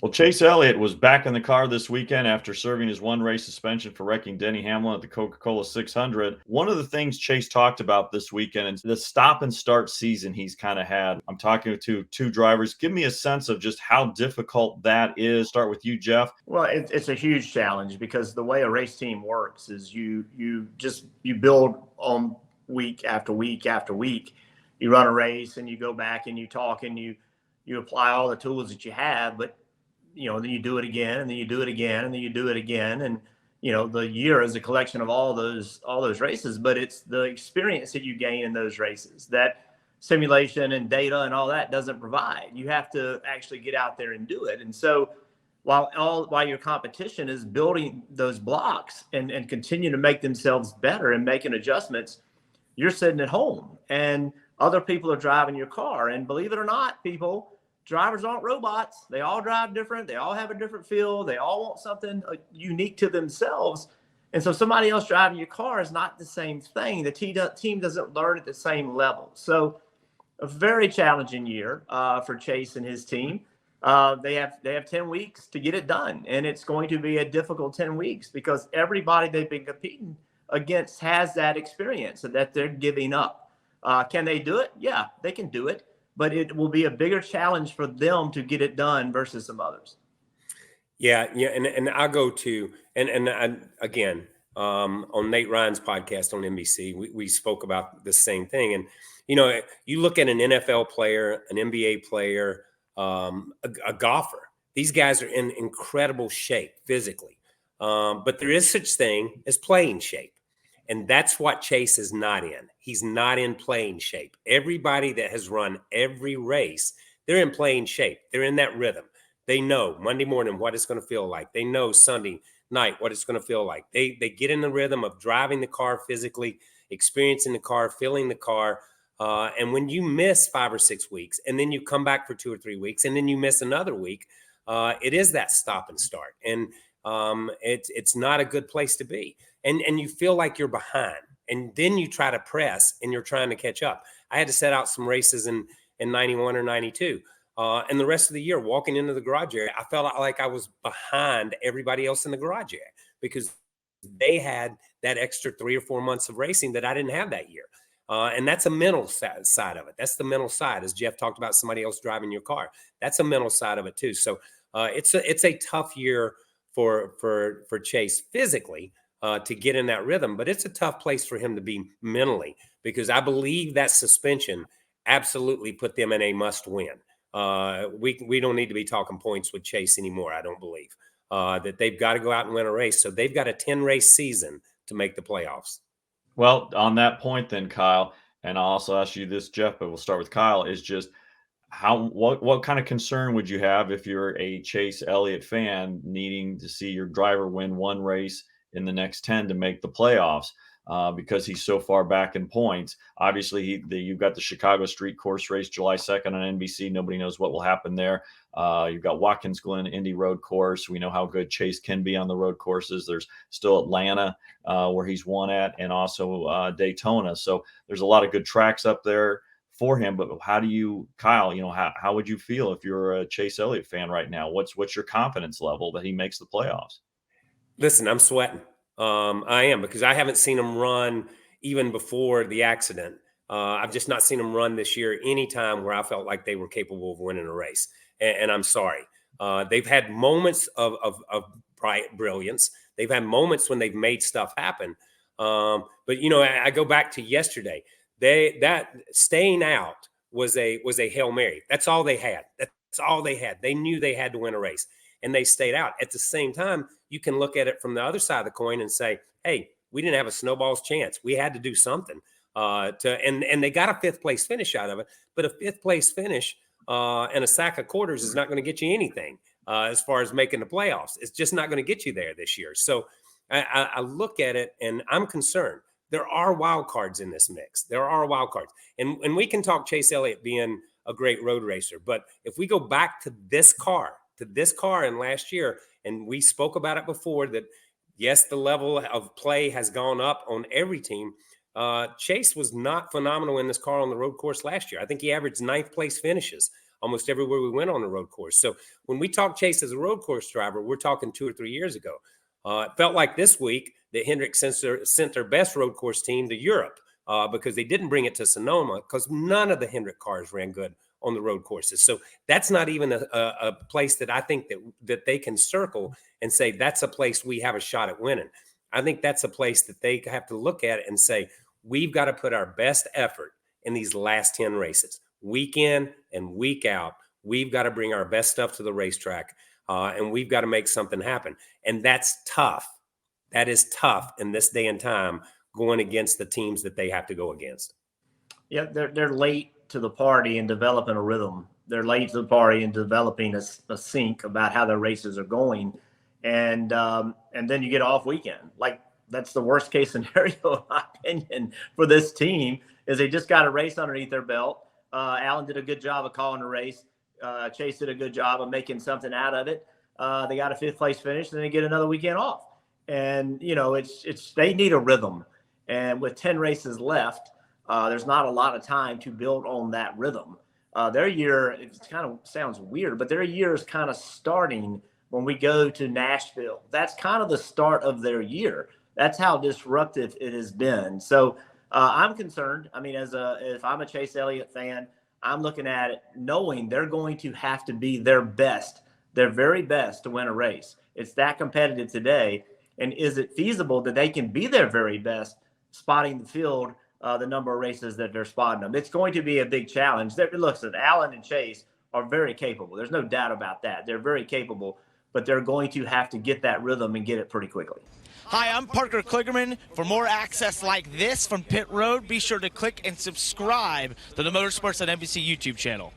Well, Chase Elliott was back in the car this weekend after serving his one-race suspension for wrecking Denny Hamlin at the Coca-Cola 600. One of the things Chase talked about this weekend is the stop and start season he's kind of had. I'm talking to two drivers. Give me a sense of just how difficult that is. Start with you, Jeff. Well, it's a huge challenge because the way a race team works is you build on week after week after week. You run a race and you go back and you talk and you apply all the tools that you have, but then you do it again, and then you do it again, and then you do it again. And, the year is a collection of all those races, but it's the experience that you gain in those races that simulation and data and all that doesn't provide. You have to actually get out there and do it. And so while your competition is building those blocks and continue to make themselves better and making adjustments, you're sitting at home and other people are driving your car. And believe it or not, drivers aren't robots. They all drive different. They all have a different feel. They all want something unique to themselves. And so somebody else driving your car is not the same thing. The team doesn't learn at the same level. So a very challenging year for Chase and his team. They have 10 weeks to get it done. And it's going to be a difficult 10 weeks because everybody they've been competing against has that experience that they're giving up. Can they do it? Yeah, they can do it. But it will be a bigger challenge for them to get it done versus some others. Yeah, and I'll go to again on Nate Ryan's podcast on NBC, we spoke about the same thing. And you look at an NFL player, an NBA player, a golfer. These guys are in incredible shape physically, but there is such thing as playing shape. And that's what Chase is not in. He's not in playing shape. Everybody that has run every race, they're in playing shape. They're in that rhythm. They know Monday morning what it's going to feel like. They know Sunday night what it's going to feel like. They get in the rhythm of driving the car physically, experiencing the car, feeling the car. And when you miss 5 or 6 weeks, and then you come back for 2 or 3 weeks, and then you miss another week, it is that stop and start. And it's not a good place to be. And you feel like you're behind. And then you try to press and you're trying to catch up. I had to set out some races in 91 or 92. And the rest of the year, walking into the garage area, I felt like I was behind everybody else in the garage area because they had that extra 3 or 4 months of racing that I didn't have that year. And that's a mental side of it. That's the mental side. As Jeff talked about somebody else driving your car. That's a mental side of it too. So it's a tough year for Chase physically. To get in that rhythm, but it's a tough place for him to be mentally because I believe that suspension absolutely put them in a must win. We don't need to be talking points with Chase anymore. I don't believe that they've got to go out and win a race. So they've got a 10-race season to make the playoffs. Well, on that point then, Kyle, and I'll also ask you this, Jeff, but we'll start with Kyle, is just what kind of concern would you have if you're a Chase Elliott fan needing to see your driver win one race in the next 10 to make the playoffs because he's so far back in points? Obviously, you've got the Chicago Street Course race July 2nd on NBC. Nobody knows what will happen there. You've got Watkins Glen Indy Road Course. We know how good Chase can be on the road courses. There's still Atlanta where he's won at, and also Daytona. So there's a lot of good tracks up there for him. But how do you, Kyle, how would you feel if you're a Chase Elliott fan right now? What's your confidence level that he makes the playoffs? Listen, I'm sweating. I am, because I haven't seen him run even before the accident. I've just not seen him run this year any time where I felt like they were capable of winning a race. And I'm sorry. They've had moments of brilliance. They've had moments when they've made stuff happen. But, I go back to yesterday. That staying out was a Hail Mary. That's all they had. That's all they had. They knew they had to win a race, and they stayed out. At the same time, you can look at it from the other side of the coin and say, hey, we didn't have a snowball's chance. We had to do something and they got a 5th place finish out of it. But a 5th place finish and a sack of quarters is not going to get you anything as far as making the playoffs. It's just not going to get you there this year. So I look at it and I'm concerned. There are wild cards in this mix. There are wild cards. And we can talk Chase Elliott being a great road racer. But if we go back to this car in last year, and we spoke about it before, that yes, the level of play has gone up on every team. Chase was not phenomenal in this car on the road course last year. I think he averaged 9th place finishes almost everywhere we went on the road course. So when we talk Chase as a road course driver, we're talking 2 or 3 years ago. It felt like this week that Hendrick sent their best road course team to Europe because they didn't bring it to Sonoma because none of the Hendrick cars ran good on the road courses. So that's not even a place that I think that they can circle and say that's a place we have a shot at winning. I think that's a place that they have to look at and say, we've got to put our best effort in these last 10 races, week in and week out. We've got to bring our best stuff to the racetrack, and we've got to make something happen. And that's tough. That is tough in this day and time, going against the teams that they have to go against. Yeah, they're late to the party in developing a rhythm. They're late to the party in developing a sync about how their races are going. And then you get off weekend. Like, that's the worst case scenario, in my opinion, for this team, is they just got a race underneath their belt. Alan did a good job of calling the race. Chase did a good job of making something out of it. They got a 5th place finish, and then they get another weekend off. And, you know, it's they need a rhythm. And with 10 races left, there's not a lot of time to build on that rhythm. Their year, it kind of sounds weird, but their year is kind of starting when we go to Nashville. That's kind of the start of their year. That's how disruptive it has been. So I'm concerned. I mean, if I'm a Chase Elliott fan, I'm looking at it knowing they're going to have to be their best, their very best to win a race. It's that competitive today. And is it feasible that they can be their very best spotting the field, the number of races that they're spotting them? It's going to be a big challenge. Listen, Alan and Chase are very capable. There's no doubt about that. They're very capable, but they're going to have to get that rhythm and get it pretty quickly. Hi, I'm Parker Kligerman. For more access like this from Pit Road, be sure to click and subscribe to the Motorsports on NBC YouTube channel.